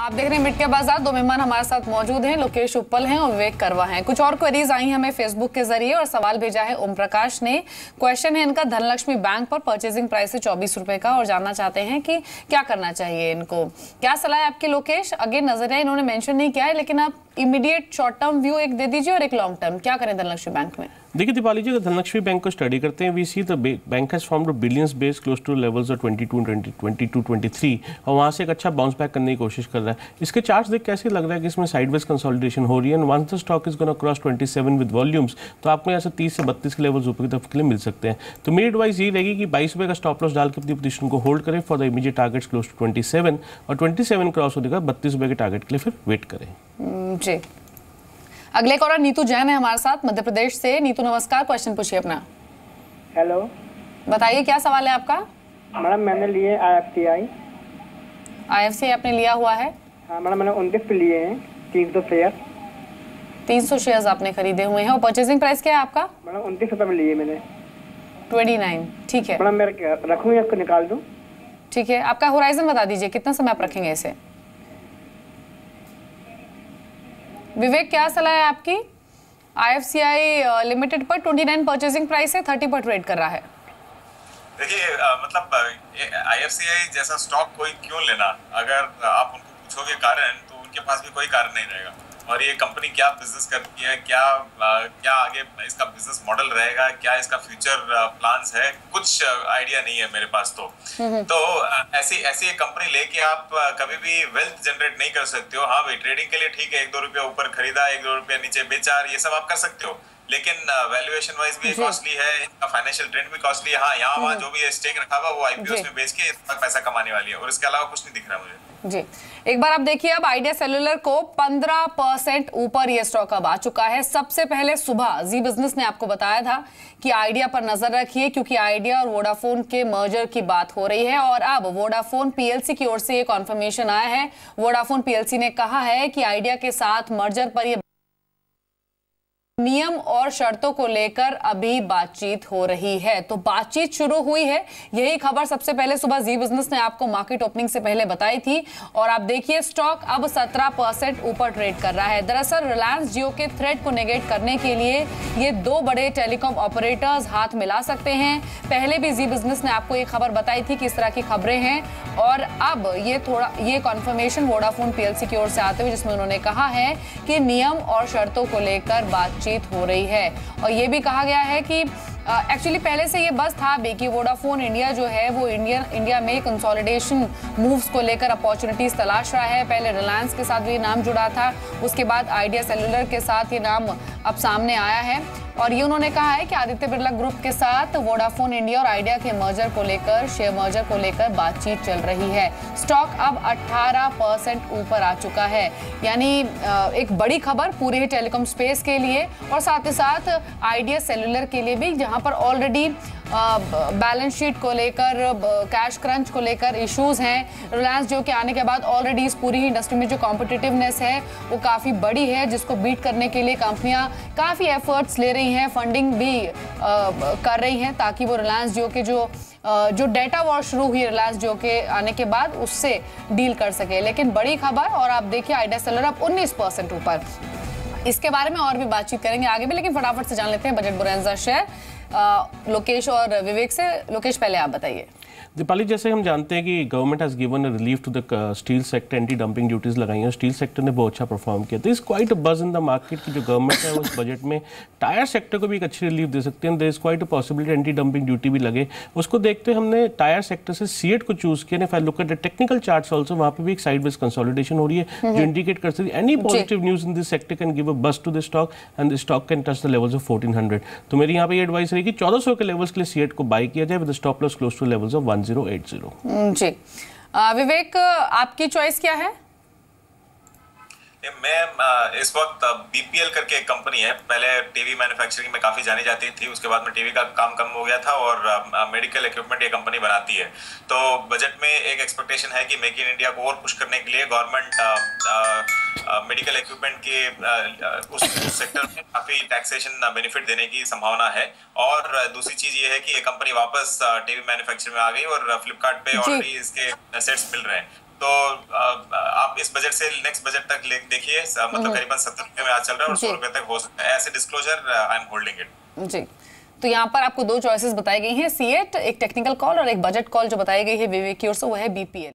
आप देख रहे हैं मिड के बाजार। दो मेहमान हमारे साथ मौजूद हैं, लोकेश उप्पल हैं और विवेक करवा हैं। कुछ और क्वेरीज आई हमें फेसबुक के जरिए और सवाल भेजा है ओम प्रकाश ने। क्वेश्चन है इनका, धनलक्ष्मी बैंक पर परचेजिंग प्राइस है 24 रुपए का और जानना चाहते हैं कि क्या करना चाहिए इनको। क्या सलाह है आपकी लोकेश? अगेन नजरिया इन्होंने मेंशन नहीं किया है, लेकिन आप इमीडिएट शॉर्ट टर्म व्यू एक दे दीजिए और एक लॉन्ग टर्म। क्या करें धनलक्ष्मी बैंक में? देखिए दीपाली जी, अगर धनलक्ष्मी बैंक को स्टडी करते हैं, we see the bank has formed billions base close to levels of 22-23 और वहाँ से एक अच्छा बाउंस बैक करने की कोशिश कर रहा है। इसके चार्ट्स देख कैसे लग रहा है कि इसमें साइडवेज कंसोलिडेशन हो रही है and once the stock is gonna cross 27 with volumes, तो आपको यहाँ से 30 से 32 के लेवल्स ऊपर की तरफ के लिए मिल सकते हैं। तो मेरी एडवाइस ये रहेगी कि 22 रुपये का स्टॉप लॉस डाल के अपनी पोजीशन को होल्ड करें for the immediate targets close to 27 और 27 क्रॉस होने का 32 रुपये के टारगेट के लिए फिर वेट करें। जी, अगले कॉलर नीतू जैन है हमारे साथ मध्य प्रदेश से। नीतू नमस्कार, क्वेश्चन पूछिए अपना। हेलो, बताइए क्या सवाल है आपका? मैडम मैंने लिए IFCI आपने लिया हुआ है? हाँ मैडम, मैंने 29 पे लिए हैं 300 शेयर। 300 शेयर्स आपने खरीदे हुए हैं और परचेजिंग प्राइस क्या है आपका? मैडम 29 रुपये में लिए मैंने। 29, ठीक है। मैडम मैं रखूँ या इसको निकाल दूँ? ठीक है, आपका होराइजन बता दीजिए, कितना समय आप रखेंगे इसे? विवेक क्या सलाह है आपकी? IFCI लिमिटेड पर 29 परचेजिंग प्राइस है, 30 पर ट्रेड कर रहा है। देखिए मतलब IFCI जैसा स्टॉक कोई क्यों लेना? अगर आप उनको पूछोगे कारण, तो उनके पास भी कोई कारण नहीं रहेगा। और ये कंपनी क्या बिजनेस करती है, क्या आगे इसका बिजनेस मॉडल रहेगा, क्या इसका फ्यूचर प्लान्स है, कुछ आइडिया नहीं है मेरे पास। तो ऐसी एक कंपनी लेके आप कभी भी वेल्थ जनरेट नहीं कर सकते हो। हाँ भाई, ट्रेडिंग के लिए ठीक है, 1-2 रुपया ऊपर खरीदा, 1-2 रुपया नीचे बेचा, ये सब आप कर सकते हो, लेकिन वैल्यूएशन वाइज भी कॉस्टली है, इसका फाइनेंशियल ट्रेंड भी कॉस्टली है। हाँ, यहाँ वहाँ जो भी स्टेक रखा हुआ वो IPOs में बेच के पैसा कमाने वाली है और इसके अलावा कुछ नहीं दिख रहा मुझे। जी, एक बार आप देखिए, अब आइडिया सेलुलर को 15% ऊपर ये स्टॉक अब आ चुका है। सबसे पहले सुबह जी बिजनेस ने आपको बताया था कि आइडिया पर नजर रखिए, क्योंकि आइडिया और वोडाफोन के मर्जर की बात हो रही है और अब वोडाफोन PLC की ओर से ये कॉन्फर्मेशन आया है। वोडाफोन PLC ने कहा है कि आइडिया के साथ मर्जर पर ये नियम और शर्तों को लेकर अभी बातचीत हो रही है। तो बातचीत शुरू हुई है, यही खबर सबसे पहले सुबह जी बिजनेस ने आपको मार्केट ओपनिंग से पहले बताई थी और आप देखिए स्टॉक अब 17% ऊपर ट्रेड कर रहा है। दरअसल रिलायंस जियो के थ्रेट को नेगेट करने के लिए ये दो बड़े टेलीकॉम ऑपरेटर्स हाथ मिला सकते हैं। पहले भी जी बिजनेस ने आपको ये खबर बताई थी कि इस तरह की खबरें हैं और अब ये कॉन्फर्मेशन वोडाफोन PLC की ओर से आते हुए जिसमें उन्होंने कहा है कि नियम और शर्तों को लेकर बातचीत हो रही है। और ये भी कहा गया है कि एक्चुअली पहले से ये बस था भी कि वोडाफोन इंडिया जो है वो इंडिया में कंसोलिडेशन मूव्स को लेकर अपॉर्चुनिटीज तलाश रहा है। पहले रिलायंस के साथ भी नाम जुड़ा था, उसके बाद आइडिया सेलुलर के साथ ये नाम अब सामने आया है और ये उन्होंने कहा है कि आदित्य बिरला ग्रुप के साथ वोडाफोन इंडिया और आइडिया के मर्जर को लेकर, शेयर मर्जर को लेकर बातचीत चल रही है। स्टॉक अब 18% ऊपर आ चुका है, यानी एक बड़ी खबर पूरे ही टेलीकॉम स्पेस के लिए और साथ ही साथ आइडिया सेलुलर के लिए भी, जहां पर ऑलरेडी बैलेंस शीट को लेकर, कैश क्रंच को लेकर इश्यूज हैं। रिलायंस जियो के आने के बाद ऑलरेडी इस पूरी इंडस्ट्री में जो कॉम्पिटिटिवनेस है वो काफ़ी बड़ी है, जिसको बीट करने के लिए कंपनियां काफ़ी एफर्ट्स ले रही हैं, फंडिंग भी कर रही हैं ताकि वो रिलायंस जियो के जो डेटा वॉर शुरू हुई रिलायंस जियो के आने के बाद उससे डील कर सके। लेकिन बड़ी खबर, और आप देखिए आइडिया सेलुलर अब 19% ऊपर। इसके बारे में और भी बातचीत करेंगे आगे भी, लेकिन फटाफट से जान लेते हैं बजट बोनैंजा शेयर लोकेश और विवेक से। लोकेश पहले आप बताइए। दीपाली, जैसे हम जानते हैं कि government has given a relief to the steel sector, anti dumping duties लगाई हैं, स्टील सेक्टर ने बहुत अच्छा परफॉर्म किया। तो इस क्वाइट अ बज इन द मार्केट की जो गवर्नमेंट है उस बजट में टायर सेक्टर को भी एक अच्छी रिलीफ दे सकते हैं। There is quite a possibility anti dumping duty भी लगे। उसको देखते हुए हमने टायर सेक्टर से सीएट को चूज किया। If I look at the technical charts also, वहाँ पे भी एक साइडवेज कंसोलिडेशन हो रही है जो इंडिकेट कर सकती है any positive news in this sector can give a boost to the stock and the stock can touch the levels of 1400। तो मेरी यहाँ पे एडवाइस रहेगी 1400 के लेवल्स के लिए सीएट को बाय किया जाए with stop loss close to levels of 1080। जी, विवेक आपकी चॉइस क्या है? मैं इस वक्त BPL करके एक कंपनी है, पहले टीवी मैन्युफैक्चरिंग में काफ़ी जानी जाती थी, उसके बाद में टीवी का काम कम हो गया था और मेडिकल इक्विपमेंट ये कंपनी बनाती है। तो बजट में एक एक्सपेक्टेशन है कि मेक इन इंडिया को और पुश करने के लिए गवर्नमेंट मेडिकल इक्विपमेंट के उस सेक्टर में काफ़ी टैक्सेशन बेनिफिट देने की संभावना है। और दूसरी चीज़ ये है कि ये कंपनी वापस टीवी मैन्युफैक्चरिंग में आ गई और फ्लिपकार्ट पे ऑलरेडी इसके एसेट्स मिल रहे हैं। तो आप इस बजट से नेक्स्ट बजट तक देखिए, मतलब करीबन 70 रुपए में आज चल रहा है और 100 रुपए तक हो सकता है। ऐसे disclosure I am holding it. जी, तो यहाँ पर आपको दो चॉइसेस बताई गई हैं, सीएट एक टेक्निकल कॉल और एक बजट कॉल जो बताई गई है विवेक की ओर से, वो है बीपीएल।